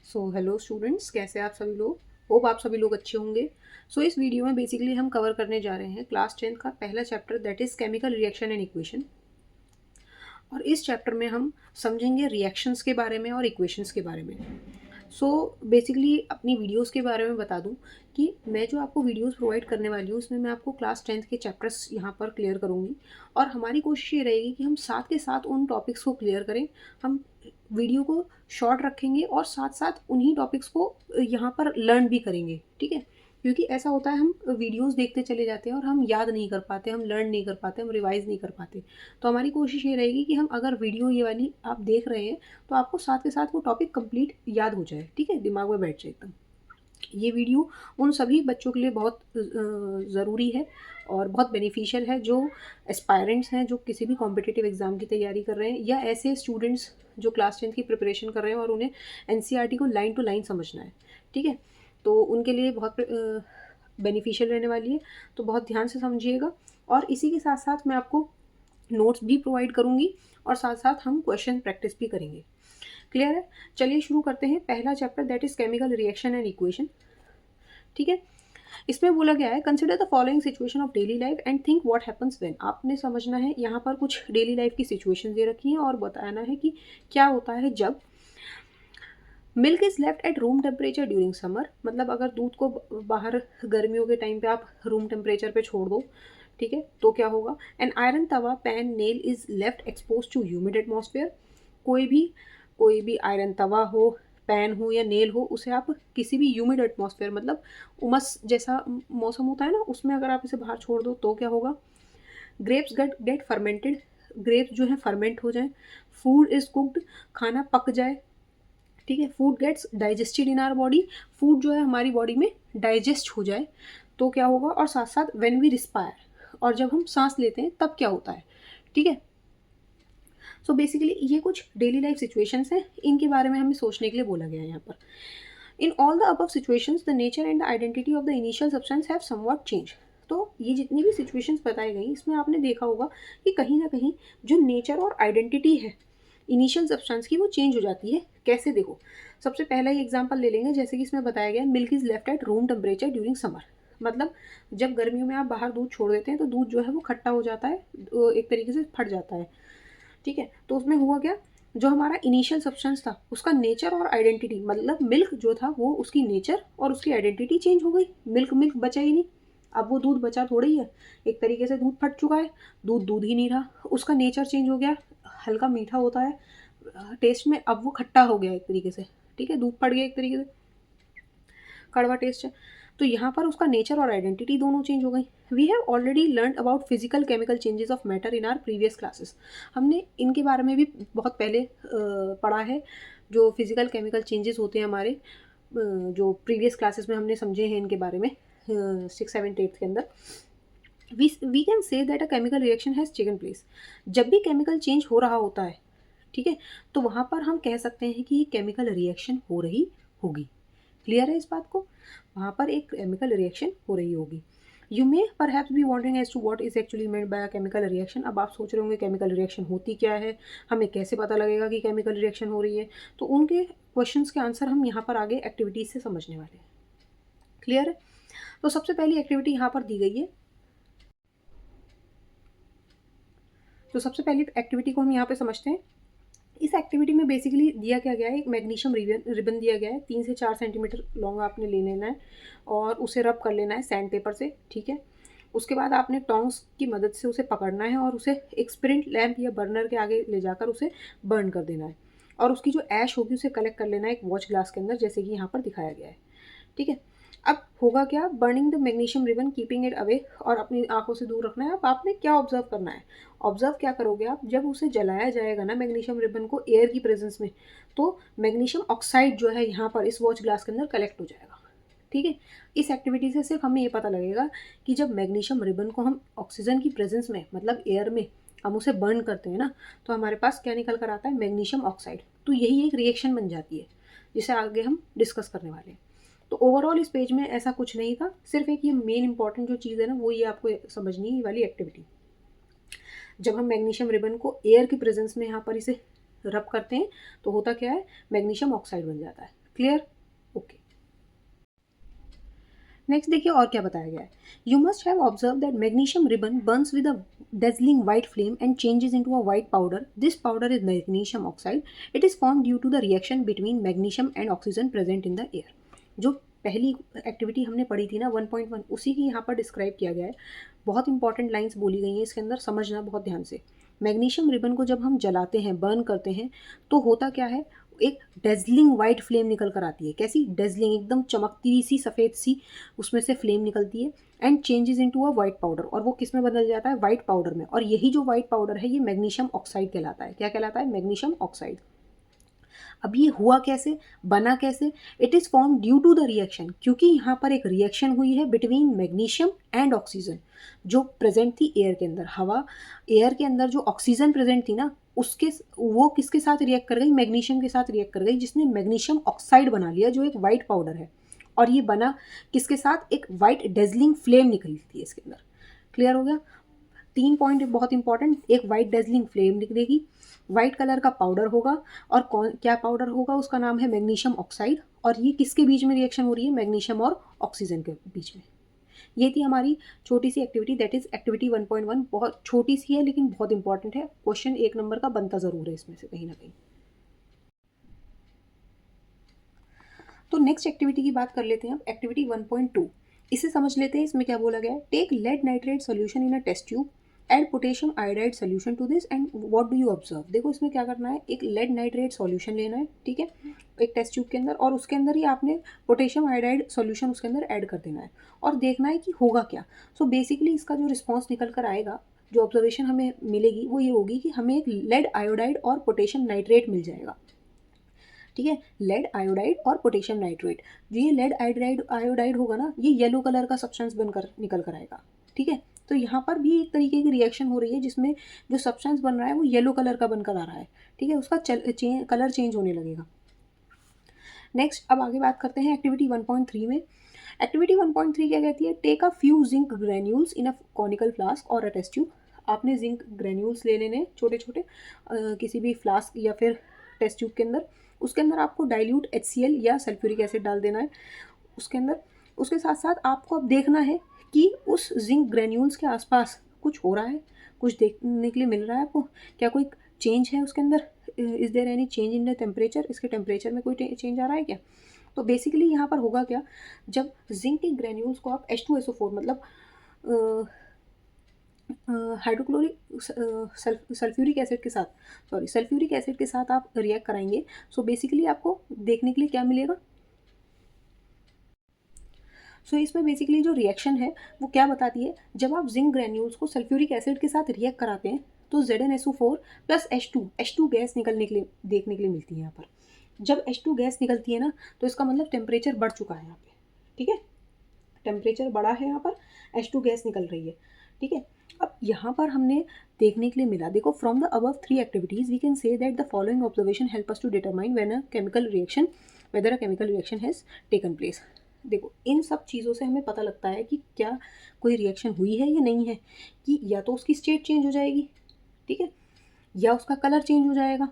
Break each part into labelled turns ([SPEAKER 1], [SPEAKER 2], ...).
[SPEAKER 1] Hello students, कैसे आप सभी लोग। होप आप सभी लोग अच्छे होंगे। इस वीडियो में बेसिकली हम कवर करने जा रहे हैं क्लास 10 का पहला chapter, that is chemical reaction and equation. और इस चैप्टर में हम समझेंगे रिएक्शंस के बारे में और इक्वेशंस के बारे में। बेसिकली अपनी वीडियोस के बारे में बता दूं कि मैं जो आपको वीडियोस प्रोवाइड करने वाली हूँ उसमें मैं आपको क्लास 10th के चैप्टर्स यहाँ पर क्लियर करूँगी। और हमारी कोशिश ये रहेगी कि हम साथ के साथ उन टॉपिक्स को क्लियर करें। हम वीडियो को शॉर्ट रखेंगे और साथ साथ उन्हीं टॉपिक्स को यहाँ पर लर्न भी करेंगे, ठीक है। क्योंकि ऐसा होता है, हम वीडियोस देखते चले जाते हैं और हम याद नहीं कर पाते, हम लर्न नहीं कर पाते, हम रिवाइज नहीं कर पाते। तो हमारी कोशिश ये रहेगी कि हम अगर वीडियो ये वाली आप देख रहे हैं तो आपको साथ के साथ वो टॉपिक कंप्लीट याद हो जाए, ठीक है, दिमाग में बैठ जाए एकदम। ये वीडियो उन सभी बच्चों के लिए बहुत ज़रूरी है और बहुत बेनिफिशियल है जो एस्पायरेंट्स हैं, जो किसी भी कॉम्पिटिटिव एग्ज़ाम की तैयारी कर रहे हैं, या ऐसे स्टूडेंट्स जो क्लास 10th की प्रिपरेशन कर रहे हैं और उन्हें एनसीईआरटी को लाइन टू लाइन समझना है, ठीक है। तो उनके लिए बहुत बेनिफिशियल रहने वाली है, तो बहुत ध्यान से समझिएगा। और इसी के साथ साथ मैं आपको नोट्स भी प्रोवाइड करूँगी और साथ साथ हम क्वेश्चन प्रैक्टिस भी करेंगे। क्लियर है? चलिए शुरू करते हैं पहला chapter, that is chemical reaction and equation, ठीक है। इसमें बोला गया है, consider the following situation of daily life and think what happens when. आपने समझना है, यहाँ पर कुछ डेली लाइफ की सिचुएशन दे रखी हैं और बताना है कि क्या होता है जब milk is left at room temperature during summer. मतलब अगर दूध को बाहर गर्मियों के टाइम पे आप रूम टेम्परेचर पे छोड़ दो, ठीक है, तो क्या होगा। An iron tawa pan nail is left expose to humid atmosphere. कोई भी आयरन तवा हो, पैन हो या नेल हो, उसे आप किसी भी ह्यूमिड एटमॉस्फेयर, मतलब उमस जैसा मौसम होता है ना, उसमें अगर आप इसे बाहर छोड़ दो तो क्या होगा। Grapes gate fermented. ग्रेप्स जो है फर्मेंट हो जाए। फूड इज़ कुक्ड, खाना पक जाए, ठीक है। Food gets digested in our body. Food जो है हमारी बॉडी में डाइजेस्ट हो जाए तो क्या होगा। और साथ साथ व्हेन वी रिस्पायर, और जब हम सांस लेते हैं तब क्या होता है, ठीक है। बेसिकली ये कुछ डेली लाइफ सिचुएशंस हैं, इनके बारे में हमें सोचने के लिए बोला गया है यहाँ पर। In all the above situations the nature and the identity of the initial substance have somewhat change. तो ये जितनी भी सिचुएशंस बताई गई, इसमें आपने देखा होगा कि कहीं ना कहीं जो नेचर और आइडेंटिटी है इनिशियल सब्सटेंस की, वो चेंज हो जाती है। कैसे, देखो, सबसे पहला ही एग्जांपल ले लेंगे, जैसे कि इसमें बताया गया है, milk is left at room temperature during summer. मतलब जब गर्मियों में आप बाहर दूध छोड़ देते हैं तो दूध जो है वो खट्टा हो जाता है, एक तरीके से फट जाता है, ठीक है। तो उसमें हुआ क्या, जो हमारा इनिशियल सब्सटेंस था उसका नेचर और आइडेंटिटी, मतलब मिल्क जो था वो, उसकी नेचर और उसकी आइडेंटिटी चेंज हो गई। मिल्क मिल्क बचा ही नहीं, अब वो दूध बचा थोड़ा ही है, एक तरीके से दूध फट चुका है, दूध दूध ही नहीं रहा, उसका नेचर चेंज हो गया। हल्का मीठा होता है टेस्ट में, अब वो खट्टा हो गया एक तरीके से, ठीक है, दूध फट गया एक तरीके से, कड़वा टेस्ट है। तो यहाँ पर उसका नेचर और आइडेंटिटी दोनों चेंज हो गई। We have already learn about physical chemical changes of matter in our previous classes. हमने इनके बारे में भी बहुत पहले पढ़ा है, जो फिजिकल केमिकल चेंजेस होते हैं हमारे, जो प्रीवियस क्लासेस में हमने समझे हैं इनके बारे में, 6, 7, 8 के अंदर। We can say that a chemical reaction has taken place. जब भी केमिकल चेंज हो रहा होता है, ठीक है, तो वहाँ पर हम कह सकते हैं कि ये केमिकल रिएक्शन हो रही होगी। क्लियर है इस बात को, वहाँ पर एक केमिकल रिएक्शन हो रही होगी। You may perhaps be wondering as to what is actually made by chemical reaction. अब आप सोच रहे होंगे केमिकल रिएक्शन होती क्या है, हमें कैसे पता लगेगा कि केमिकल रिएक्शन हो रही है। तो उनके क्वेश्चंस के आंसर हम यहाँ पर आगे एक्टिविटीज से समझने वाले हैं। क्लियर है। तो सबसे पहली एक्टिविटी यहाँ पर दी गई है। तो सबसे पहली एक्टिविटी को हम यहाँ पे समझते हैं। इस एक्टिविटी में बेसिकली दिया क्या गया है, एक मैग्नीशियम रिबन दिया गया है, 3 से 4 सेंटीमीटर लॉन्ग आपने ले लेना है और उसे रब कर लेना है सैंड पेपर से, ठीक है। उसके बाद आपने टोंग्स की मदद से उसे पकड़ना है और उसे एक स्प्रिंट लैंप या बर्नर के आगे ले जाकर उसे बर्न कर देना है। और उसकी जो ऐश होगी उसे कलेक्ट कर लेना है एक वॉच ग्लास के अंदर, जैसे कि यहाँ पर दिखाया गया है, ठीक है। अब होगा क्या, burning the magnesium ribbon keeping it away, और अपनी आंखों से दूर रखना है। अब आपने क्या ऑब्जर्व करना है, ऑब्जर्व क्या करोगे आप, जब उसे जलाया जाएगा ना मैग्नीशियम रिबन को एयर की प्रेजेंस में, तो मैग्नीशियम ऑक्साइड जो है यहाँ पर इस वॉच ग्लास के अंदर कलेक्ट हो जाएगा, ठीक है। इस एक्टिविटी से सिर्फ हमें ये पता लगेगा कि जब मैग्नीशियम रिबन को हम ऑक्सीजन की प्रेजेंस में, मतलब एयर में, हम उसे बर्न करते हैं ना, तो हमारे पास क्या निकल कर आता है, मैग्नीशियम ऑक्साइड। तो यही एक रिएक्शन बन जाती है जिसे आगे हम डिस्कस करने वाले हैं। तो ओवरऑल इस पेज में ऐसा कुछ नहीं था, सिर्फ एक ये मेन इंपॉर्टेंट जो चीज़ है ना, वो ये आपको समझनी है, ये वाली एक्टिविटी। जब हम मैग्नीशियम रिबन को एयर की प्रेजेंस में यहाँ पर इसे रब करते हैं तो होता क्या है, मैग्नीशियम ऑक्साइड बन जाता है। क्लियर? ओके। नेक्स्ट देखिए और क्या बताया गया है। You must have observe that magnesium ribbon Burns with a dazzling white flame and changes into a white powder. This powder is magnesium oxide. It is formed due to the reaction between magnesium and oxygen present in the air. जो पहली activity हमने पढ़ी थी ना 1.1, उसी की यहाँ पर डिस्क्राइब किया गया है। बहुत इंपॉर्टेंट लाइंस बोली गई हैं इसके अंदर, समझना बहुत ध्यान से। मैग्नीशियम रिबन को जब हम जलाते हैं, बर्न करते हैं, तो होता क्या है, एक डेजलिंग वाइट फ्लेम निकल कर आती है। कैसी? डेजलिंग, एकदम चमकती सी सफ़ेद सी उसमें से फ्लेम निकलती है। And changes into a white powder, और वो किस में बदल जाता है? वाइट पाउडर में। और यही जो वाइट पाउडर है ये मैग्नीशियम ऑक्साइड कहलाता है। क्या कहलाता है? Magnesium oxide. अब ये हुआ कैसे, बना कैसे? It is form due to the reaction, क्योंकि यहाँ पर एक रिएक्शन हुई है बिटवीन मैग्नीशियम एंड ऑक्सीजन, जो प्रेजेंट थी एयर के अंदर। हवा, एयर के अंदर जो ऑक्सीजन प्रेजेंट थी ना, उसके वो किसके साथ रिएक्ट कर गई? मैग्नीशियम के साथ रिएक्ट कर गई, जिसने मैग्नीशियम ऑक्साइड बना लिया, जो एक वाइट पाउडर है। और ये बना किसके साथ? एक वाइट डेजलिंग फ्लेम निकली थी इसके अंदर। क्लियर हो गया? 3 पॉइंट बहुत इंपॉर्टेंट। एक वाइट डेजलिंग फ्लेम निकलेगी, वाइट कलर का पाउडर होगा, और कौन क्या पाउडर होगा? उसका नाम है मैग्नीशियम ऑक्साइड। और ये किसके बीच में रिएक्शन हो रही है? मैग्नीशियम और ऑक्सीजन के बीच में। ये थी हमारी छोटी सी एक्टिविटी, दैट इज एक्टिविटी 1.1। बहुत छोटी सी है लेकिन बहुत इंपॉर्टेंट है। क्वेश्चन 1 नंबर का बनता ज़रूर है इसमें से कहीं ना कहीं। तो नेक्स्ट एक्टिविटी की बात कर लेते हैं अब, एक्टिविटी 1.2। इसे समझ लेते हैं, इसमें क्या बोला गया है। Take lead nitrate solution in a test tube, add potassium iodide solution to this and what do you observe. देखो इसमें क्या करना है, एक लेड नाइट्रेट सॉल्यूशन लेना है, ठीक है, एक टेस्ट ट्यूब के अंदर, और उसके अंदर ही आपने पोटेशियम आयोडाइड सॉल्यूशन उसके अंदर ऐड कर देना है, और देखना है कि होगा क्या। सो बेसिकली इसका जो रिस्पॉन्स निकल कर आएगा, जो ऑब्जर्वेशन हमें मिलेगी, वो ये होगी कि हमें एक लेड आयोडाइड और पोटेशियम नाइट्रेट मिल जाएगा। ठीक है, लेड आयोडाइड और पोटेशियम नाइट्रेट। जो ये लेड आयोडाइड होगा ना, ये येलो कलर का सब्सटेंस बनकर निकल कर आएगा। ठीक है, तो यहाँ पर भी एक तरीके की रिएक्शन हो रही है, जिसमें जो सब्सटेंस बन रहा है वो येलो कलर का बनकर आ रहा है। ठीक है, उसका कलर चेंज होने लगेगा। नेक्स्ट, अब आगे बात करते हैं एक्टिविटी 1.3 में। एक्टिविटी 1.3 क्या कहती है। Take a few zinc granules in a conical flask और अ टेस्ट ट्यूब। आपने जिंक ग्रेन्यूल्स ले लेने छोटे छोटे, किसी भी फ्लास्क या फिर टेस्ट ट्यूब के अंदर। उसके अंदर आपको डाइल्यूट HCl या सल्फ्यूरिक एसिड डाल देना है उसके अंदर। उसके साथ साथ आपको अब देखना है कि उस जिंक ग्रेन्यूल्स के आसपास कुछ हो रहा है, कुछ देखने के लिए मिल रहा है आपको। क्या कोई चेंज है उसके अंदर? Is there any change in the temperature? इसके टेम्परेचर में कोई चेंज आ रहा है क्या? तो बेसिकली यहाँ पर होगा क्या, जब जिंक के ग्रेन्यूल्स को आप H2SO4 मतलब हाइड्रोक्लोरिक सल्फ्यूरिक एसिड के साथ, सल्फ्यूरिक एसिड के साथ आप रिएक्ट कराएंगे। सो बेसिकली आपको देखने के लिए क्या मिलेगा। सो इसमें बेसिकली जो रिएक्शन है वो क्या बताती है, जब आप जिंक ग्रेन्यूल्स को सल्फ्यूरिक एसिड के साथ रिएक्ट कराते हैं तो ZnSO4 प्लस H2 गैस निकलने के लिए देखने के लिए मिलती है यहाँ पर। जब H2 गैस निकलती है ना, तो इसका मतलब टेम्परेचर बढ़ चुका है यहाँ पे। ठीक है, टेम्परेचर बढ़ा है, यहाँ पर H2 गैस निकल रही है। ठीक है, अब यहाँ पर हमने देखने के लिए मिला, देखो, from the above 3 activities we can say that the following observation help us to determine when a chemical reaction whether a chemical reaction has taken place. देखो, इन सब चीज़ों से हमें पता लगता है कि क्या कोई रिएक्शन हुई है या नहीं है। कि या तो उसकी स्टेट चेंज हो जाएगी, ठीक है, या उसका कलर चेंज हो जाएगा,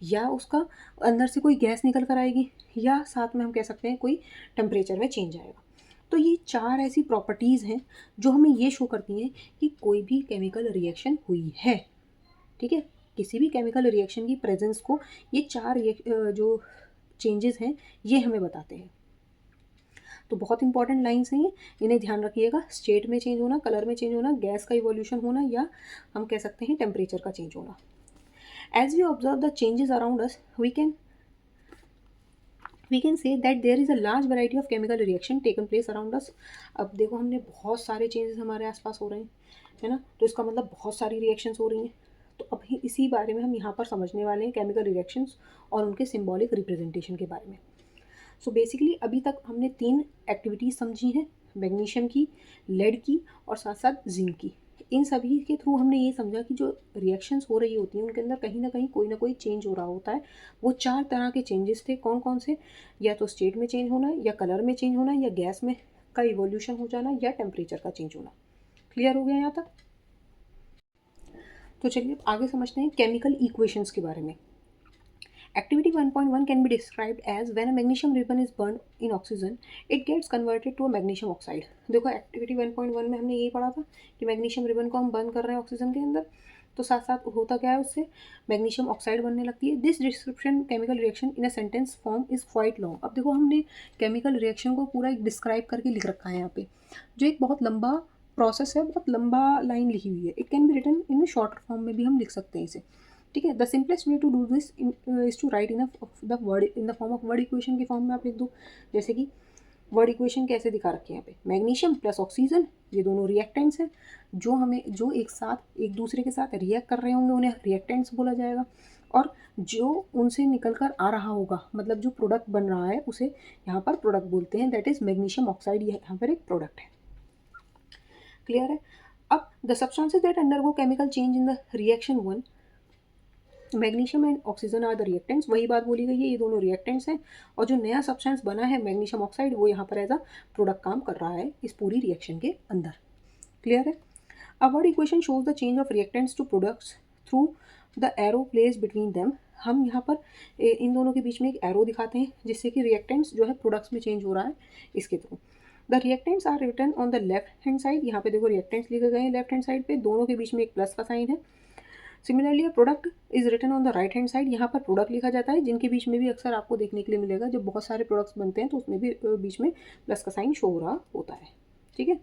[SPEAKER 1] या उसका अंदर से कोई गैस निकल कर आएगी, या साथ में हम कह सकते हैं कोई टेम्परेचर में चेंज आएगा। तो ये 4 ऐसी प्रॉपर्टीज़ हैं जो हमें ये शो करती हैं कि कोई भी केमिकल रिएक्शन हुई है। ठीक है, किसी भी केमिकल रिएक्शन की प्रेजेंस को ये 4 जो चेंजेस हैं ये हमें बताते हैं। तो बहुत इंपॉर्टेंट लाइन्स हैं ये, इन्हें ध्यान रखिएगा। स्टेट में चेंज होना, कलर में चेंज होना, गैस का इवोल्यूशन होना, या हम कह सकते हैं टेम्परेचर का चेंज होना। As we observe the changes around us we can say that there is a large variety of chemical reaction taken place around us। अब देखो, हमने बहुत सारे चेंजेस हमारे आसपास हो रहे हैं, है ना, तो इसका मतलब बहुत सारी रिएक्शंस हो रही हैं। तो अभी इसी बारे में हम यहाँ पर समझने वाले हैं, केमिकल रिएक्शंस और उनके सिंबॉलिक रिप्रेजेंटेशन के बारे में। सो बेसिकली अभी तक हमने 3 एक्टिविटीज़ समझी हैं, मैग्नीशियम की, लेड की, और साथ साथ जिंक की। इन सभी के थ्रू हमने ये समझा कि जो रिएक्शंस हो रही होती हैं उनके अंदर कहीं ना कोई चेंज हो रहा होता है। वो 4 तरह के चेंजेस थे, कौन कौन से? या तो स्टेट में चेंज होना, या कलर में चेंज होना, या गैस में का इवोल्यूशन हो जाना, या टेम्परेचर का चेंज होना। क्लियर हो गया यहाँ तक? तो चलिए आगे समझते हैं केमिकल इक्वेशंस के बारे में। Activity 1.1 can be described as when a magnesium ribbon is burned in oxygen, it gets converted to a magnesium oxide. देखो एक्टिविटी 1.1 में हमने यही पढ़ा था कि मैग्नीशियम रिबन को हम बर्न कर रहे हैं ऑक्सीजन के अंदर, तो साथ साथ होता क्या है उससे मैग्नीशियम ऑक्साइड बनने लगती है. This description chemical reaction in a sentence form is quite long. अब देखो हमने केमिकल रिएक्शन को पूरा एक डिस्क्राइब करके लिख रखा है यहाँ पे, जो एक बहुत लंबा प्रोसेस है, बहुत लंबा लाइन लिखी हुई है. It can be written in shorter form में भी हम लिख सकते हैं इसे. ठीक है. The simplest way to do this is to write in the word in the form of word equation की फॉर्म में आप लिख दो. जैसे कि वर्ड इक्वेशन कैसे दिखा रखे हैं यहाँ पे, मैग्नीशियम प्लस ऑक्सीजन, ये दोनों रिएक्टेंट्स हैं जो एक साथ एक दूसरे के साथ रिएक्ट कर रहे होंगे, उन्हें रिएक्टेंट्स बोला जाएगा. और जो उनसे निकल कर आ रहा होगा, मतलब जो प्रोडक्ट बन रहा है, उसे यहाँ पर प्रोडक्ट बोलते हैं. दैट इज मैग्नीशियम ऑक्साइड, ये यहाँ पर एक प्रोडक्ट है. क्लियर है. अब the substances that undergo chemical change in the reaction 1, magnesium and oxygen are the reactants. वही बात बोली गई है, ये दोनों रिएक्टेंट्स हैं. और जो नया सब्सटेंस बना है मैग्नीशियम ऑक्साइड, वो यहाँ पर एज अ प्रोडक्ट काम कर रहा है इस पूरी रिएक्शन के अंदर. क्लियर है. A word equation shows the change of reactants to products through the arrow place between them. हम यहाँ पर इन दोनों के बीच में एक एरो दिखाते हैं, जिससे कि रिएक्टेंट्स जो है प्रोडक्ट्स में चेंज हो रहा है इसके through. The reactants are written on the left hand side. यहाँ पे देखो रिएक्टेंट्स लिखे गए हैं लेफ्ट हैंड साइड पे, दोनों के बीच में एक प्लस का साइन है. Similarly product is written on the right hand side. यहाँ पर प्रोडक्ट लिखा जाता है, जिनके बीच में भी अक्सर आपको देखने के लिए मिलेगा, जब बहुत सारे प्रोडक्ट्स बनते हैं तो उसमें भी बीच में प्लस का साइन शो हो रहा होता है. ठीक है.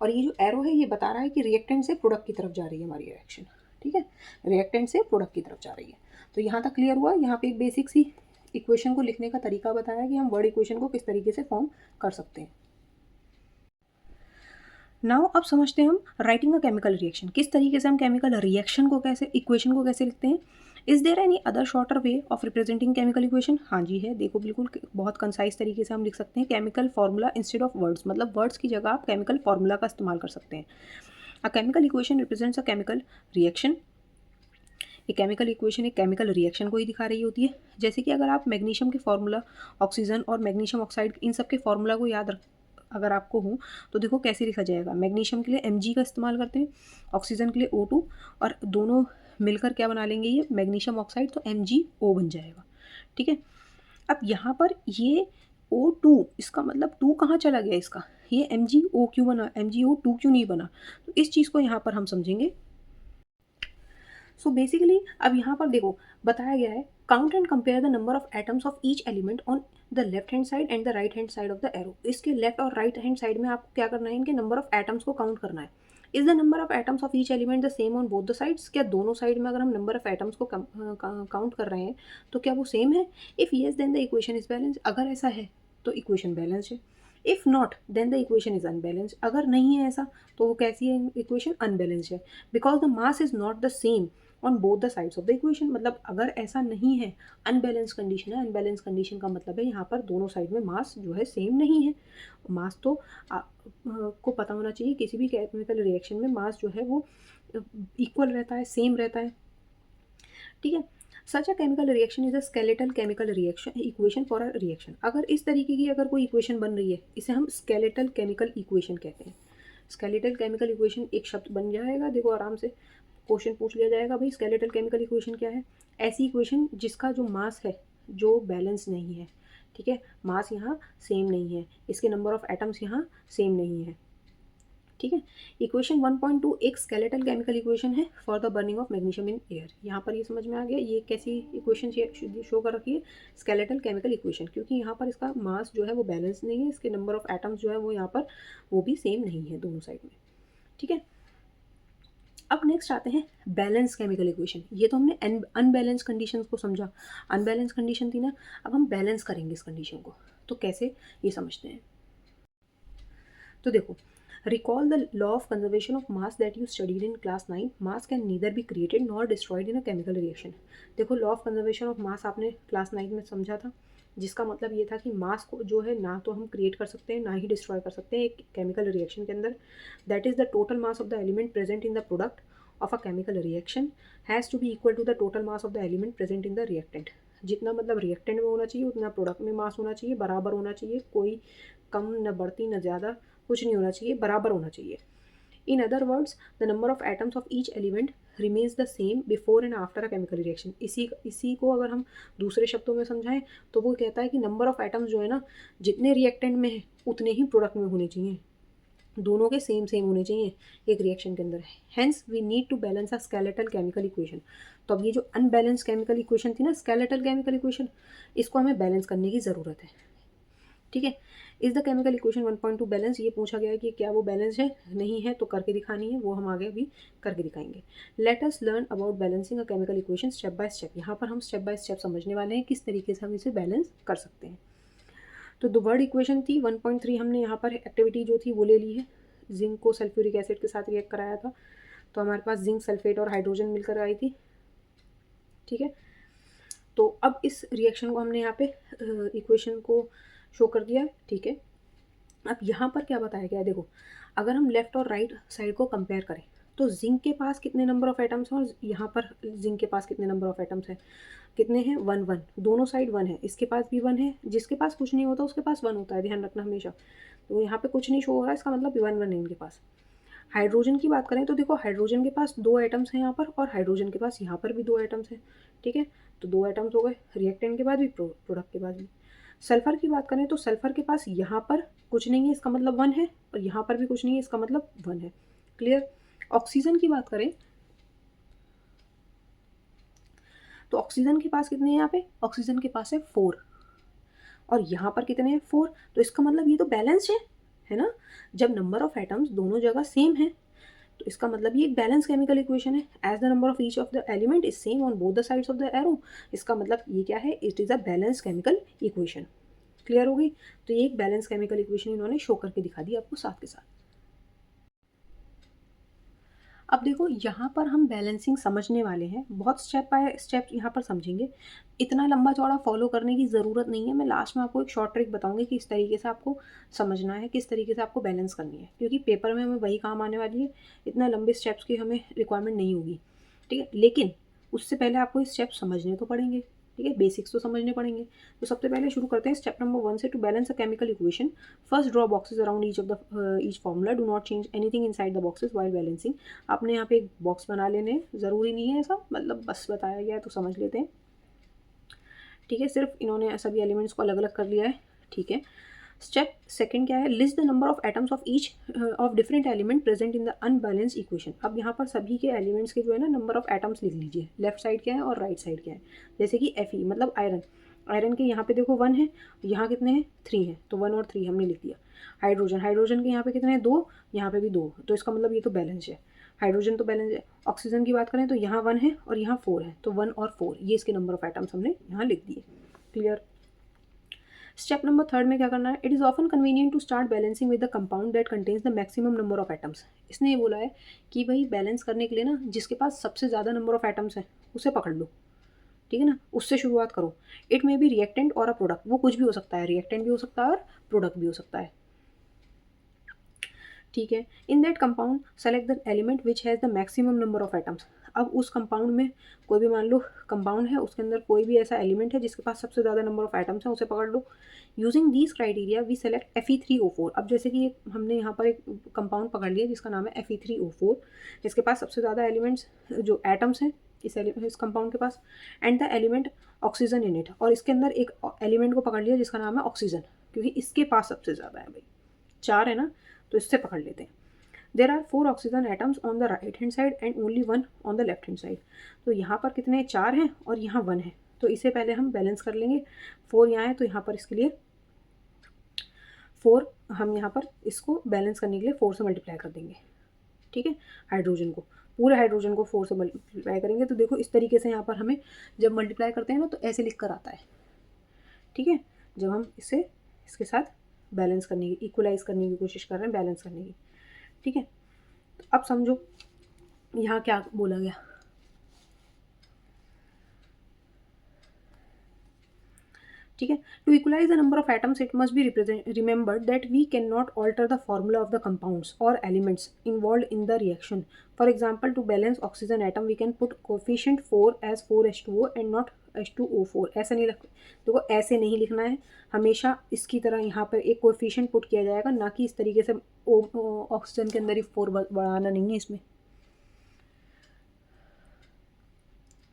[SPEAKER 1] और ये जो एरो है ये बता रहा है कि रिएक्टेंट से प्रोडक्ट की तरफ जा रही है हमारी रिएक्शन. ठीक है. रिएक्टेंट से प्रोडक्ट की तरफ जा रही है. तो यहाँ तक क्लियर हुआ. यहाँ पे एक बेसिक सी इक्वेशन को लिखने का तरीका बताया कि हम वर्ड इक्वेशन को किस तरीके से फॉर्म कर सकते हैं. नाउ अब समझते हैं हम राइटिंग अ केमिकल रिएक्शन, किस तरीके से हम केमिकल रिएक्शन को कैसे, इक्वेशन को कैसे लिखते हैं. Is there any other shorter way of representing chemical equation. हाँ जी है. देखो बिल्कुल बहुत कंसाइज तरीके से हम लिख सकते हैं chemical formula instead of words. मतलब वर्ड्स की जगह आप केमिकल फार्मूला का इस्तेमाल कर सकते हैं. अ chemical equation represents a chemical reaction. एक केमिकल इक्वेशन एक केमिकल रिएक्शन को ही दिखा रही होती है. जैसे कि अगर आप मैग्नीशियम के फार्मूला, ऑक्सीजन और मैग्नीशियम ऑक्साइड, इन सब के फार्मूला को याद अगर आपको हो तो देखो कैसे लिखा जाएगा. मैग्नीशियम के लिए Mg का इस्तेमाल करते हैं, ऑक्सीजन के लिए O2, और दोनों मिलकर क्या बना लेंगे, ये मैग्नीशियम ऑक्साइड, तो MgO बन जाएगा. ठीक है. अब यहाँ पर ये O2, इसका मतलब 2 कहाँ चला गया इसका, ये MgO क्यों बना, MgO2 क्यों नहीं बना, तो इस चीज़ को यहाँ पर हम समझेंगे. सो बेसिकली अब यहाँ पर देखो बताया गया है, count and compare the number of atoms of each element on the left hand side and the right hand side of the arrow. इसके लेफ्ट और राइट हैंड साइड में आपको क्या करना है, इनके नंबर ऑफ एटम्स को काउंट करना है. Is the number of atoms of each element the same on both the sides. क्या दोनों साइड में अगर हम नंबर ऑफ एटम्स को काउंट कर रहे हैं तो क्या वो सेम है. If yes then the equation is balance. अगर ऐसा है तो इक्वेशन बैलेंस है. If not then the equation is unbalance. अगर नहीं है ऐसा तो वो कैसी है, इक्वेशन अनबैलेंस है. Because the mass is not the same on both the sides of the equation. मतलब अगर ऐसा नहीं है, अनबैलेंस कंडीशन है. अनबैलेंस कंडीशन का मतलब है यहाँ पर दोनों साइड में मास जो है सेम नहीं है. मास तो को पता होना चाहिए, किसी भी केमिकल रिएक्शन में मास जो है वो इक्वल रहता है, सेम रहता है. ठीक है. Such a chemical reaction is a skeletal chemical reaction equation for a reaction. अगर इस तरीके की अगर कोई इक्वेशन बन रही है, इसे हम स्केलेटल केमिकल इक्वेशन कहते हैं. स्केलेटल केमिकल इक्वेशन एक शब्द बन जाएगा. देखो आराम से क्वेश्चन पूछ लिया जाएगा, भाई स्केलेटल केमिकल इक्वेशन क्या है. ऐसी इक्वेशन जिसका जो मास है जो बैलेंस नहीं है. ठीक है. मास यहाँ सेम नहीं है, इसके नंबर ऑफ एटम्स यहाँ सेम नहीं है. ठीक है. इक्वेशन 1.2 एक स्केलेटल केमिकल इक्वेशन है for the burning of magnesium in air. यहाँ पर ये समझ में आ गया ये कैसी इक्वेशन शो कर रखी है, स्केलेटल केमिकल इक्वेशन, क्योंकि यहाँ पर इसका मास जो है वो बैलेंस नहीं है, इसके नंबर ऑफ एटम्स जो है वो यहाँ पर वो भी सेम नहीं है दोनों साइड में. ठीक है. अब नेक्स्ट आते हैं बैलेंस केमिकल इक्वेशन. ये तो हमने अनबैलेंस कंडीशंस को समझा, अनबैलेंस कंडीशन थी ना. अब हम बैलेंस करेंगे इस कंडीशन को, तो कैसे ये समझते हैं. तो देखो, recall the law of conservation of mass that you studied in class 9. mass can neither be created nor destroyed in a chemical reaction. देखो law of conservation of mass आपने क्लास 9 में समझा था, जिसका मतलब ये था कि मास को जो है ना तो हम क्रिएट कर सकते हैं ना ही डिस्ट्रॉय कर सकते हैं एक केमिकल रिएक्शन के अंदर. That is the total mass of the element present in the product of a chemical reaction has to be equal to the total mass of the element present in the reactant. जितना मतलब reactant में होना चाहिए उतना product में मास होना चाहिए, बराबर होना चाहिए, कोई कम न बढ़ती न ज़्यादा, कुछ नहीं होना चाहिए, बराबर होना चाहिए. In other words the number of atoms of each element remains the same before and after a chemical reaction. इसी को अगर हम दूसरे शब्दों में समझाएं तो वो कहता है कि नंबर ऑफ एटम्स जो है ना, जितने रिएक्टेंट में है उतने ही प्रोडक्ट में होने चाहिए, दोनों के सेम सेम होने चाहिए एक रिएक्शन के अंदर। Hence we need to balance a skeletal chemical equation. तो अब ये जो अनबैलेंस केमिकल इक्वेशन थी ना, स्केलेटल केमिकल इक्वेशन, इसको हमें बैलेंस करने की ज़रूरत है। ठीक है, is the chemical equation 1.2 balance, ये पूछा गया है कि क्या वो बैलेंस है, नहीं है तो करके दिखानी है, वो हम आगे अभी करके दिखाएंगे। Let us learn about balancing a chemical equation step by step. यहाँ पर हम स्टेप बाय स्टेप समझने वाले हैं किस तरीके से हम इसे बैलेंस कर सकते हैं। तो द वर्ड इक्वेशन थी 1.3, हमने यहाँ पर एक्टिविटी जो थी वो ले ली है। जिंक को सल्फ्यूरिक एसिड के साथ रिएक्ट कराया था, तो हमारे पास जिंक सल्फेट और हाइड्रोजन मिलकर आई थी। ठीक है, तो अब इस रिएक्शन को हमने यहाँ पे इक्वेशन को शो कर दिया। ठीक है, अब यहाँ पर क्या बताया गया है, देखो अगर हम लेफ़्ट और राइट साइड को कंपेयर करें तो जिंक के पास कितने नंबर ऑफ एटम्स हैं और यहाँ पर जिंक के पास कितने नंबर ऑफ एटम्स हैं, कितने हैं, 1 1, दोनों साइड 1 है, इसके पास भी 1 है, जिसके पास कुछ नहीं होता उसके पास 1 होता है, ध्यान रखना हमेशा। तो यहाँ पे कुछ नहीं शो हो रहा है, इसका मतलब 1 1 है इनके पास। हाइड्रोजन की बात करें तो देखो हाइड्रोजन के पास 2 एटम्स हैं यहाँ पर, और हाइड्रोजन के पास यहाँ पर भी 2 एटम्स हैं। ठीक है, तो 2 एटम्स हो गए रिएक्टेंट के बाद भी, प्रोडक्ट के बाद भी। सल्फर की बात करें तो सल्फर के पास यहाँ पर कुछ नहीं है, इसका मतलब 1 है, और यहाँ पर भी कुछ नहीं है, इसका मतलब 1 है। क्लियर। ऑक्सीजन की बात करें तो ऑक्सीजन के पास कितने हैं, यहाँ पे ऑक्सीजन के पास है 4, और यहाँ पर कितने हैं 4, तो इसका मतलब ये तो बैलेंस्ड है ना। जब नंबर ऑफ एटम्स दोनों जगह सेम है तो इसका मतलब ये एक बैलेंस केमिकल इक्वेशन है। As the number of each of the element is same on both the sides of the arrow, इसका मतलब ये क्या है, it is a balance chemical equation. Clear हो गई। तो ये एक बैलेंस केमिकल इक्वेशन इन्होंने शो करके दिखा दी आपको साथ के साथ। अब देखो यहाँ पर हम बैलेंसिंग समझने वाले हैं, बहुत स्टेप बाय स्टेप यहाँ पर समझेंगे, इतना लंबा चौड़ा फॉलो करने की ज़रूरत नहीं है। मैं लास्ट में आपको एक शॉर्ट ट्रिक बताऊंगी कि इस तरीके से आपको समझना है, किस तरीके से आपको बैलेंस करनी है, क्योंकि पेपर में हमें वही काम आने वाली है, इतना लंबे स्टेप्स की हमें रिक्वायरमेंट नहीं होगी। ठीक है, लेकिन उससे पहले आपको ये स्टेप समझने तो पड़ेंगे। ठीक है, बेसिक्स तो समझने पड़ेंगे। तो सबसे पहले शुरू करते हैं स्टेप नंबर 1 से। To balance a chemical equation, first draw boxes around each of the each formula, do not change anything inside the boxes while balancing. आपने यहाँ पे एक बॉक्स बना लेने, ज़रूरी नहीं है ऐसा, मतलब बस बताया गया है तो समझ लेते हैं। ठीक है, सिर्फ इन्होंने सभी एलिमेंट्स को अलग अलग कर लिया है। ठीक है, स्टेप सेकंड क्या है, list the number of atoms of each of different element present in the unbalance equation. अब यहाँ पर सभी के एलिमेंट्स के जो है ना नंबर ऑफ एटम्स लिख लीजिए, लेफ्ट साइड क्या है और राइट साइड क्या है। जैसे कि Fe मतलब आयरन, आयरन के यहाँ पे देखो 1 है, यहाँ कितने हैं 3 है, तो 1 और 3 हमने लिख दिया। हाइड्रोजन, हाइड्रोजन के यहाँ पे कितने हैं 2, यहाँ पे भी 2, तो इसका मतलब ये तो बैलेंस है, हाइड्रोजन तो बैलेंस है। ऑक्सीजन की बात करें तो यहाँ 1 है और यहाँ 4 है, तो 1 और 4 ये इसके नंबर ऑफ एटम्स हमने यहाँ लिख दिए। क्लियर। स्टेप नंबर 3 में क्या करना है, it is often convenient to start balancing with the compound that contains the maximum number of atoms. इसने ये बोला है कि भाई बैलेंस करने के लिए ना जिसके पास सबसे ज़्यादा नंबर ऑफ एटम्स है उसे पकड़ लो। ठीक है ना, उससे शुरुआत करो। इट मे बी रिएक्टेंट और अ प्रोडक्ट, वो कुछ भी हो सकता है, रिएक्टेंट भी हो सकता है और प्रोडक्ट भी हो सकता है। ठीक है, in that compound select the element which has the maximum number of atoms. अब उस कंपाउंड में कोई भी, मान लो कंपाउंड है, उसके अंदर कोई भी ऐसा एलिमेंट है जिसके पास सबसे ज़्यादा नंबर ऑफ एटम्स हैं, उसे पकड़ लो। Using these criteria we select Fe3O4। अब जैसे कि हमने यहाँ पर एक कंपाउंड पकड़ लिया जिसका नाम है Fe3O4, जिसके पास सबसे ज़्यादा एलिमेंट्स जो एटम्स हैं इस कंपाउंड के पास, and the element oxygen in it, और इसके अंदर एक एलिमेंट को पकड़ लिया जिसका नाम है ऑक्सीजन, क्योंकि इसके पास सबसे ज़्यादा है भाई, 4 है ना, तो इससे पकड़ लेते हैं। There are 4 oxygen atoms on the right hand side and only 1 on the left hand side. तो यहाँ पर कितने 4 हैं और यहाँ 1 है, तो इसे पहले हम बैलेंस कर लेंगे। 4 यहाँ है तो यहाँ पर इसके लिए 4, हम यहाँ पर इसको बैलेंस करने के लिए 4 से मल्टीप्लाई कर देंगे। ठीक है, हाइड्रोजन को, पूरे हाइड्रोजन को 4 से मल्टीप्लाई करेंगे, तो देखो इस तरीके से यहाँ पर हमें जब मल्टीप्लाई करते हैं ना तो ऐसे लिख कर आता है। ठीक है, जब हम इसे इसके साथ बैलेंस करने की, इक्वलाइज करने की कोशिश कर रहे हैं, बैलेंस करने की। ठीक है, तो अब समझो यहाँ क्या बोला गया। ठीक है, to equalise the number of atoms it must be remembered that we can not alter the formula of the compounds और elements involve in the reaction. For example, to balance oxygen atom we can put coefficient 4 as 4H2O and not H2O4। ऐसा नहीं देखो ऐसे नहीं लिखना है, हमेशा इसकी तरह यहाँ पर एक कोफिशिएंट पुट किया जाएगा, ना कि इस तरीके से ऑक्सीजन के अंदर ही 4 बढ़ाना नहीं है इसमें।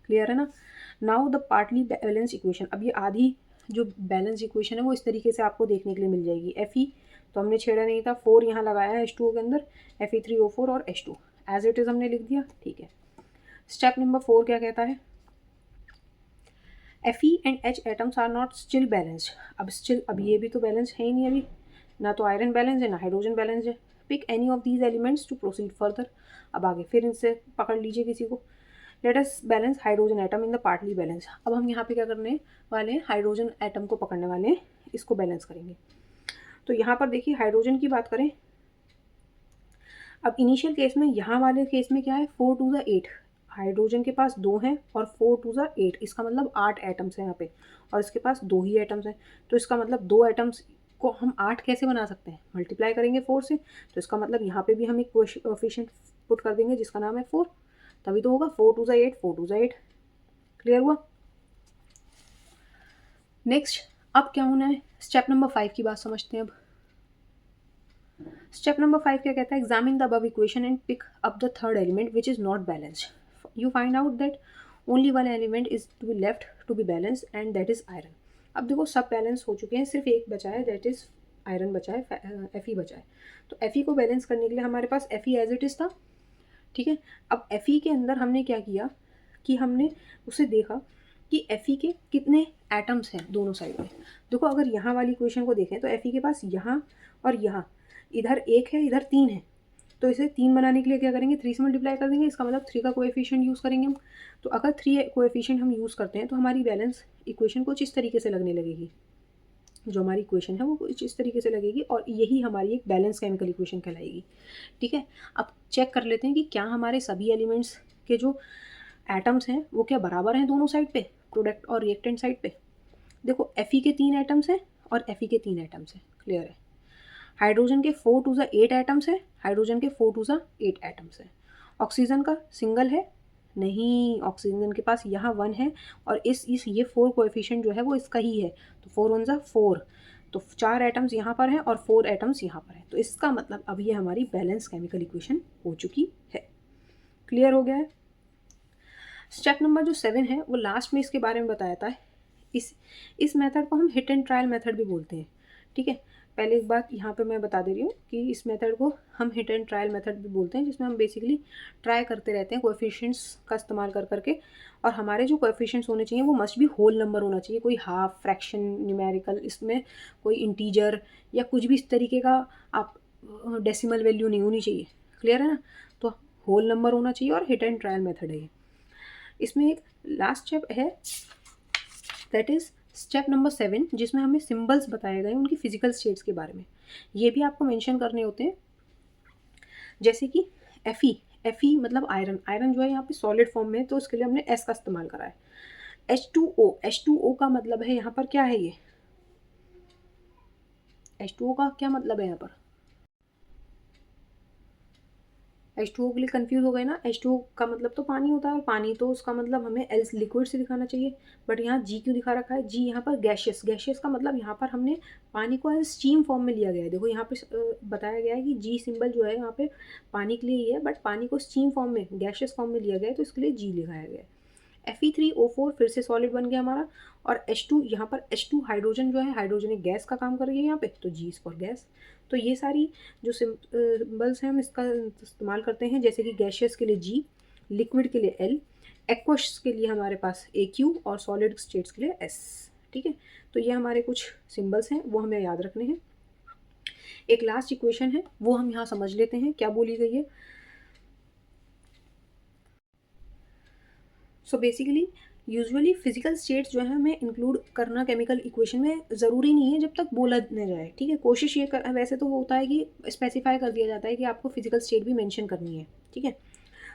[SPEAKER 1] क्लियर है ना। Now the partly balance equation, अब ये आधी जो बैलेंस इक्वेशन है वो इस तरीके से आपको देखने के लिए मिल जाएगी। Fe तो हमने छेड़ा नहीं था, 4 यहाँ लगाया है H2O के अंदर, Fe3O4 और H2 एज इट इज़ हमने लिख दिया, ठीक है। स्टेप नंबर 4 क्या कहता है, Fe and H atoms are not still balanced. अब ये भी तो बैलेंस है ही नहीं अभी, ना तो आयरन बैलेंस है ना हाइड्रोजन बैलेंस है। Pick any of these elements to proceed further, अब आगे फिर इनसे पकड़ लीजिए किसी को। Let us balance hydrogen atom in the partly balance, अब हम यहाँ पे क्या करने वाले हैं, हाइड्रोजन एटम को पकड़ने वाले हैं, इसको बैलेंस करेंगे। तो यहाँ पर देखिए हाइड्रोजन की बात करें, अब इनिशियल केस में यहाँ वाले केस में क्या है, 4 टू द 8, हाइड्रोजन के पास 2 हैं और 4 टू द 8, इसका मतलब 8 एटम्स हैं यहाँ पे, और इसके पास 2 ही एटम्स हैं। तो इसका मतलब 2 एटम्स को हम 8 कैसे बना सकते हैं, मल्टीप्लाई करेंगे 4 से। तो इसका मतलब यहाँ पे भी हम एक कोएफिशिएंट पुट कर देंगे जिसका नाम है 4, तभी तो होगा 4 to the 8, 4 to the 8। Clear हुआ। नेक्स्ट अब क्या होना है, स्टेप नंबर 5 की बात समझते हैं। अब स्टेप नंबर 5 क्या कहता है, examine the above equation and pick up the third element which is not balanced. You find out that only one element is to be left to be balance and that is iron. अब देखो सब balance हो चुके हैं, सिर्फ एक बचा है, दैट इज़ आयरन बचा है, Fe बचा है। तो Fe को बैलेंस करने के लिए हमारे पास Fe एज इट इज़ था, ठीक है। अब Fe के अंदर हमने क्या किया कि हमने उसे देखा कि Fe के कितने एटम्स हैं दोनों साइड में। देखो अगर यहाँ वाली इक्वेशन को देखें तो Fe के पास यहाँ और यहाँ, इधर 1 है इधर 3 है, तो इसे 3 बनाने के लिए क्या करेंगे, 3 से मल्टीप्लाई कर देंगे, इसका मतलब 3 का कोएफिशिएंट यूज़ करेंगे हम। तो अगर 3 कोएफिशिएंट हम यूज़ करते हैं तो हमारी बैलेंस इक्वेशन कुछ इस तरीके से लगने लगेगी, जो हमारी इक्वेशन है वो कुछ इस तरीके से लगेगी, और यही हमारी एक बैलेंस केमिकल इक्वेशन कहलाएगी, ठीक है। अब चेक कर लेते हैं कि क्या हमारे सभी एलिमेंट्स के जो एटम्स हैं वो क्या बराबर हैं दोनों साइड पे, प्रोडक्ट और रिएक्टेंट साइड पे। देखो Fe के 3 एटम्स हैं और Fe के 3 एटम्स हैं, क्लियर है। हाइड्रोजन के 4 टू ज़ 8 एटम्स है, हाइड्रोजन के 4 टू ज़ 8 एटम्स है। ऑक्सीजन का सिंगल है नहीं, ऑक्सीजन के पास यहाँ 1 है, और इस ये 4 कोएफिशिएंट जो है वो इसका ही है, तो 4 1 ज़ा 4, तो 4 एटम्स यहाँ पर हैं और 4 एटम्स यहाँ पर हैं। तो इसका मतलब अब ये हमारी बैलेंस केमिकल इक्वेशन हो चुकी है। क्लियर हो गया है। स्टेप नंबर जो 7 है वो लास्ट में इसके बारे में बताया था। इस मेथड को हम हिट एंड ट्रायल मेथड भी बोलते हैं, ठीक है। पहले एक बात यहाँ पे मैं बता दे रही हूँ कि इस मेथड को हम हिट एंड ट्रायल मेथड भी बोलते हैं, जिसमें हम बेसिकली ट्राई करते रहते हैं कोएफिशिएंट्स का इस्तेमाल कर करके, और हमारे जो कोएफिशिएंट्स होने चाहिए वो मस्ट भी होल नंबर होना चाहिए, कोई हाफ, फ्रैक्शन, न्यूमेरिकल, इसमें कोई इंटीजर या कुछ भी इस तरीके का आप डेसिमल वैल्यू नहीं होनी चाहिए। क्लियर है ना। तो होल नंबर होना चाहिए और हिट एंड ट्रायल मेथड है ये। इसमें एक लास्ट स्टेप है, दैट इज़ स्टेप नंबर 7, जिसमें हमें सिंबल्स बताए गए उनकी फिजिकल स्टेट्स के बारे में। ये भी आपको मेंशन करने होते हैं, जैसे कि Fe मतलब आयरन जो है यहाँ पे सॉलिड फॉर्म में है, तो उसके लिए हमने S का इस्तेमाल करा है। H2O का मतलब है यहाँ पर क्या है, ये H2O का क्या मतलब है यहाँ पर, H2O के लिए कंफ्यूज हो गए ना। H2O का मतलब तो पानी होता है, और पानी तो उसका मतलब हमें एल लिक्विड से दिखाना चाहिए, बट यहाँ G क्यों दिखा रखा है, G यहाँ पर गैशियस का मतलब यहाँ पर हमने पानी को एज स्टीम फॉर्म में लिया गया है। देखो यहाँ पे बताया गया है कि G सिंबल जो है यहाँ पे पानी के लिए ही है, बट पानी को स्टीम फॉर्म में, गैशियस फॉर्म में लिया गया है, तो इसके लिए G लिखाया गया है। Fe3O4 फिर से सॉलिड बन गया हमारा, और H2 यहाँ पर H2 हाइड्रोजन जो है, हाइड्रोजन एक गैस का काम कर रही है यहाँ पे, तो G इज फॉर गैस। तो ये सारी जो सिंबल्स हैं हम इसका इस्तेमाल करते हैं, जैसे कि गैशियस के लिए G, लिक्विड के लिए L, एक्वस के लिए हमारे पास AQ, और सॉलिड स्टेट्स के लिए S, ठीक है। तो ये हमारे कुछ सिंबल्स हैं, वो हमें याद रखने हैं। एक लास्ट इक्वेशन है वो हम यहाँ समझ लेते हैं क्या बोली गई है। So basically usually physical states जो है हमें इंक्लूड करना केमिकल इक्वेशन में ज़रूरी नहीं है जब तक बोला न जाए, ठीक है। कोशिश ये कर, वैसे तो होता है कि स्पेसिफाई कर दिया जाता है कि आपको फिजिकल स्टेट भी मेंशन करनी है, ठीक है।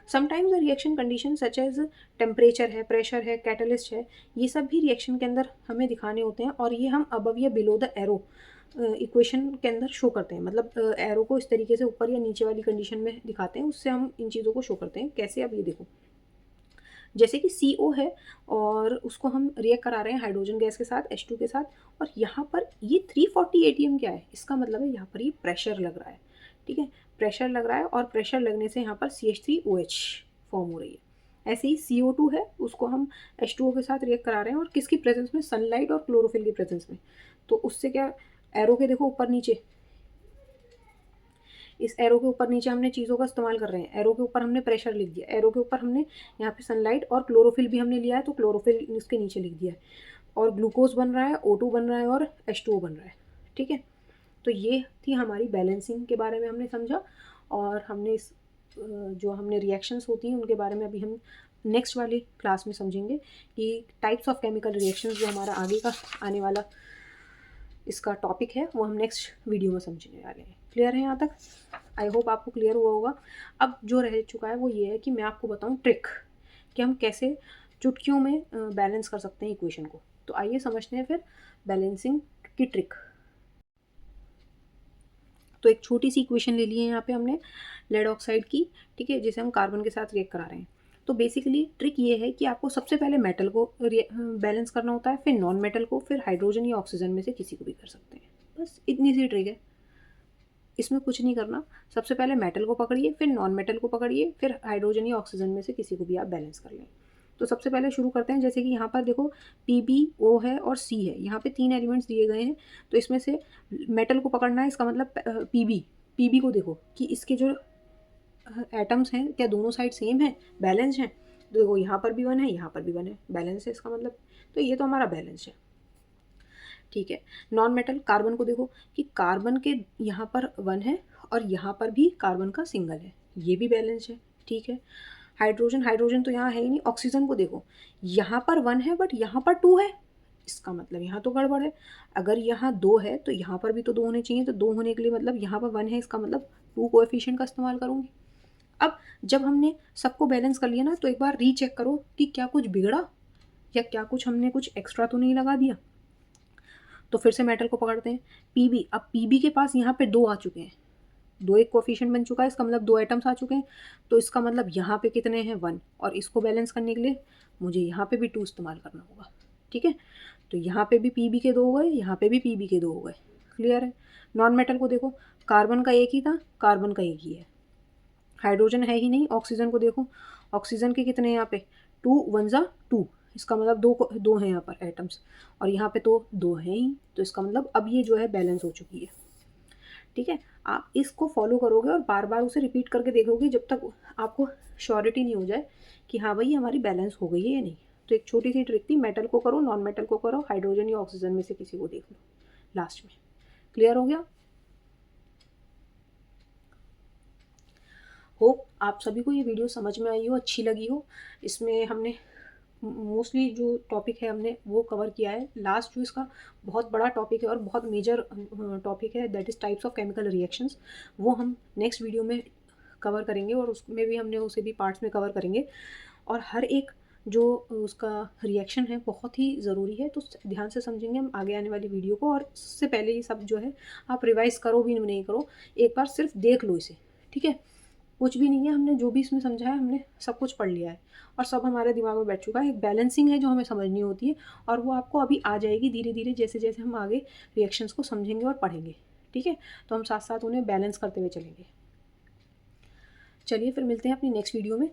[SPEAKER 1] Sometimes reaction condition such as temperature है, प्रेशर है, कैटलिस्ट है, ये सब भी रिएक्शन के अंदर हमें दिखाने होते हैं, और ये हम अबव या बिलो द एरो इक्वेशन के अंदर शो करते हैं। मतलब एरो को इस तरीके से ऊपर या नीचे वाली कंडीशन में दिखाते हैं, उससे हम इन चीज़ों को शो करते हैं। कैसे, अब ये देखो, जैसे कि CO है और उसको हम रिएक्ट करा रहे हैं हाइड्रोजन गैस के साथ, H2 के साथ, और यहाँ पर ये 340 ATM क्या है, इसका मतलब है यहाँ पर ये प्रेशर लग रहा है, ठीक है। प्रेशर लग रहा है, और प्रेशर लगने से यहाँ पर CH3OH फॉर्म हो रही है, ऐसे ही CO2 है, उसको हम H2O के साथ रिएक्ट करा रहे हैं, और किसकी प्रेजेंस में, सनलाइट और क्लोरोफिल की प्रेजेंस में। तो उससे क्या, एरो के देखो ऊपर नीचे, इस एरो के ऊपर नीचे हमने चीज़ों का इस्तेमाल कर रहे हैं। एरो के ऊपर हमने प्रेशर लिख दिया, एरो के ऊपर हमने यहाँ पे सनलाइट और क्लोरोफिल भी हमने लिया है, तो क्लोरोफिल इसके नीचे लिख दिया है, और ग्लूकोज बन रहा है, O2 बन रहा है, और H2O बन रहा है। ठीक है, तो ये थी हमारी बैलेंसिंग के बारे में हमने समझा, और हमने इस जो हमने रिएक्शंस होती हैं उनके बारे में अभी हम नेक्स्ट वाली क्लास में समझेंगे कि टाइप्स ऑफ केमिकल रिएक्शंस, जो हमारा आगे का आने वाला इसका टॉपिक है, वो हम नेक्स्ट वीडियो में समझने वाले हैं। क्लियर है यहाँ तक? आई होप आपको क्लियर हुआ होगा। अब जो रह चुका है वो ये है कि मैं आपको बताऊँ ट्रिक, कि हम कैसे चुटकियों में बैलेंस कर सकते हैं इक्वेशन को। तो आइए समझते हैं फिर बैलेंसिंग की ट्रिक। तो एक छोटी सी इक्वेशन ले ली है यहाँ पे हमने लेड ऑक्साइड की, ठीक है, जिसे हम कार्बन के साथ रिएक्ट करा रहे हैं। तो बेसिकली ट्रिक ये है कि आपको सबसे पहले मेटल को बैलेंस करना होता है, फिर नॉन मेटल को, फिर हाइड्रोजन या ऑक्सीजन में से किसी को भी कर सकते हैं। बस इतनी सी ट्रिक है, इसमें कुछ नहीं करना। सबसे पहले मेटल को पकड़िए, फिर नॉन मेटल को पकड़िए, फिर हाइड्रोजन या ऑक्सीजन में से किसी को भी आप बैलेंस कर लें। तो सबसे पहले शुरू करते हैं, जैसे कि यहाँ पर देखो PbO है और C है, यहाँ पे 3 एलिमेंट्स दिए गए हैं। तो इसमें से मेटल को पकड़ना है, इसका मतलब PB को देखो कि इसके जो एटम्स हैं, क्या दोनों साइड सेम है, बैलेंस हैं। तो देखो यहाँ पर भी 1 है, यहाँ पर भी 1 है, बैलेंस है इसका मतलब। तो ये तो हमारा बैलेंस है, ठीक है। नॉन मेटल कार्बन को देखो कि कार्बन के यहाँ पर 1 है और यहाँ पर भी कार्बन का सिंगल है, ये भी बैलेंस है, ठीक है। हाइड्रोजन तो यहाँ है ही नहीं। ऑक्सीजन को देखो, यहाँ पर 1 है बट यहाँ पर 2 है, इसका मतलब यहाँ तो गड़बड़ है। अगर यहाँ 2 है तो यहाँ पर भी तो 2 होने चाहिए, तो 2 होने के लिए मतलब यहाँ पर 1 है, इसका मतलब 2 कोएफिशिएंट का इस्तेमाल करूँगी। अब जब हमने सबको बैलेंस कर लिया ना, तो एक बार रीचेक करो कि क्या कुछ बिगड़ा, या क्या कुछ हमने कुछ एक्स्ट्रा तो नहीं लगा दिया। तो फिर से मेटल को पकड़ते हैं, PB। अब PB के पास यहाँ पे 2 आ चुके हैं, 2 एक कोफिशिएंट बन चुका है, इसका मतलब 2 एटम्स आ चुके हैं। तो इसका मतलब यहाँ पे कितने हैं, 1, और इसको बैलेंस करने के लिए मुझे यहाँ पे भी 2 इस्तेमाल करना होगा, ठीक है। तो यहाँ पे भी PB के 2 हो गए, यहाँ पे भी PB के 2 हो गए, क्लियर है। नॉन मेटल को देखो, कार्बन का एक ही था, कार्बन का एक ही है, हाइड्रोजन है ही नहीं। ऑक्सीजन को देखो, ऑक्सीजन के कितने हैं यहाँ पे, 2 1 जा 2, इसका मतलब 2 हैं यहाँ पर एटम्स, और यहाँ पे तो 2 हैं ही। तो इसका मतलब अब ये जो है बैलेंस हो चुकी है, ठीक है। आप इसको फॉलो करोगे और बार बार उसे रिपीट करके देखोगे जब तक आपको श्योरिटी नहीं हो जाए कि हाँ भाई हमारी बैलेंस हो गई है या नहीं। तो एक छोटी सी ट्रिक थी, मेटल को करो, नॉन मेटल को करो, हाइड्रोजन या ऑक्सीजन में से किसी को देख लो लास्ट में। क्लियर हो गया? होप आप सभी को ये वीडियो समझ में आई हो, अच्छी लगी हो। इसमें हमने मोस्टली जो टॉपिक है हमने वो कवर किया है। लास्ट जो इसका बहुत बड़ा टॉपिक है और बहुत मेजर टॉपिक है, that is types of chemical reactions, वो हम नेक्स्ट वीडियो में कवर करेंगे, और उसमें भी हमने उसे भी पार्ट्स में कवर करेंगे। और हर एक जो उसका रिएक्शन है बहुत ही ज़रूरी है, तो ध्यान से समझेंगे हम आगे आने वाली वीडियो को। और उससे पहले ये सब जो है आप रिवाइज़ करो भी नहीं करो, एक बार सिर्फ देख लो इसे, ठीक है। कुछ भी नहीं है, हमने जो भी इसमें समझा है हमने सब कुछ पढ़ लिया है और सब हमारे दिमाग में बैठ चुका है। एक बैलेंसिंग है जो हमें समझनी होती है, और वो आपको अभी आ जाएगी धीरे धीरे, जैसे जैसे हम आगे रिएक्शंस को समझेंगे और पढ़ेंगे, ठीक है। तो हम साथ साथ उन्हें बैलेंस करते हुए चलेंगे। चलिए फिर मिलते हैं अपनी नेक्स्ट वीडियो में।